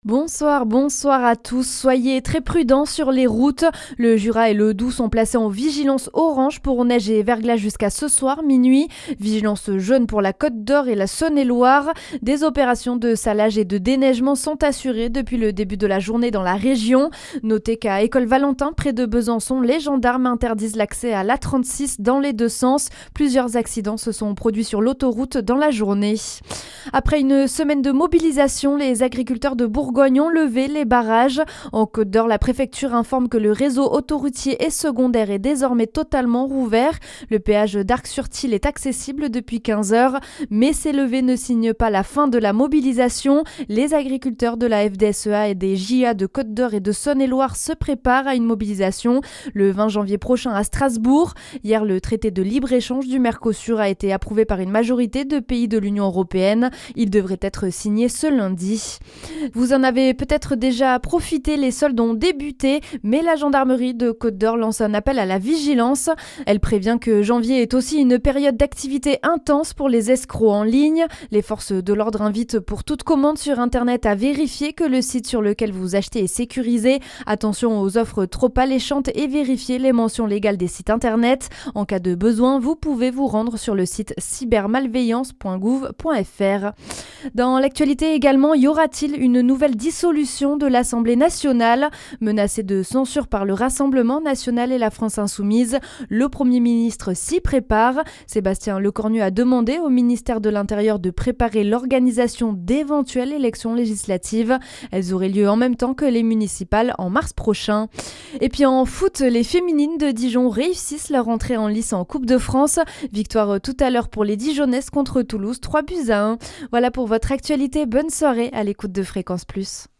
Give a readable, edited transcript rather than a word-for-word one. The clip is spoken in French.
Bonsoir à tous. Soyez très prudents sur les routes. Le Jura et le Doubs sont placés en vigilance orange pour neige et verglas jusqu'à ce soir, minuit. Vigilance jaune pour la Côte d'Or et la Saône-et-Loire. Des opérations de salage et de déneigement sont assurées depuis le début de la journée dans la région. Notez qu'à École Valentin, près de Besançon, les gendarmes interdisent l'accès à l'A36 dans les deux sens. Plusieurs accidents se sont produits sur l'autoroute dans la journée. Après une semaine de mobilisation, les agriculteurs de Bourgogne ont levé les barrages. En Côte d'Or, la préfecture informe que le réseau autoroutier et secondaire est désormais totalement rouvert. Le péage d'Arc-sur-Tille est accessible depuis 15 heures, mais ces levées ne signent pas la fin de la mobilisation. Les agriculteurs de la FDSEA et des JA de Côte d'Or et de Saône-et-Loire se préparent à une mobilisation le 20 janvier prochain à Strasbourg. Hier, le traité de libre-échange du Mercosur a été approuvé par une majorité de pays de l'Union européenne. Il devrait être signé ce lundi. Vous en avez peut-être déjà profité, les soldes ont débuté, mais la gendarmerie de Côte d'Or lance un appel à la vigilance. Elle prévient que janvier est aussi une période d'activité intense pour les escrocs en ligne. Les forces de l'ordre invitent pour toute commande sur Internet à vérifier que le site sur lequel vous achetez est sécurisé. Attention aux offres trop alléchantes et vérifiez les mentions légales des sites Internet. En cas de besoin, vous pouvez vous rendre sur le site cybermalveillance.gouv.fr. Dans l'actualité également, y aura-t-il une nouvelle dissolution de l'Assemblée nationale? Menacé de censure par le Rassemblement national et la France insoumise, le Premier ministre s'y prépare. Sébastien Lecornu a demandé au ministère de l'Intérieur de préparer l'organisation d'éventuelles élections législatives. Elles auraient lieu en même temps que les municipales en mars prochain. Et puis en foot, les féminines de Dijon réussissent leur entrée en lice en Coupe de France. Victoire tout à l'heure pour les Dijonnaises contre Toulouse, 3-1. Voilà pour votre actualité. Bonne soirée à l'écoute de Fréquence Plus.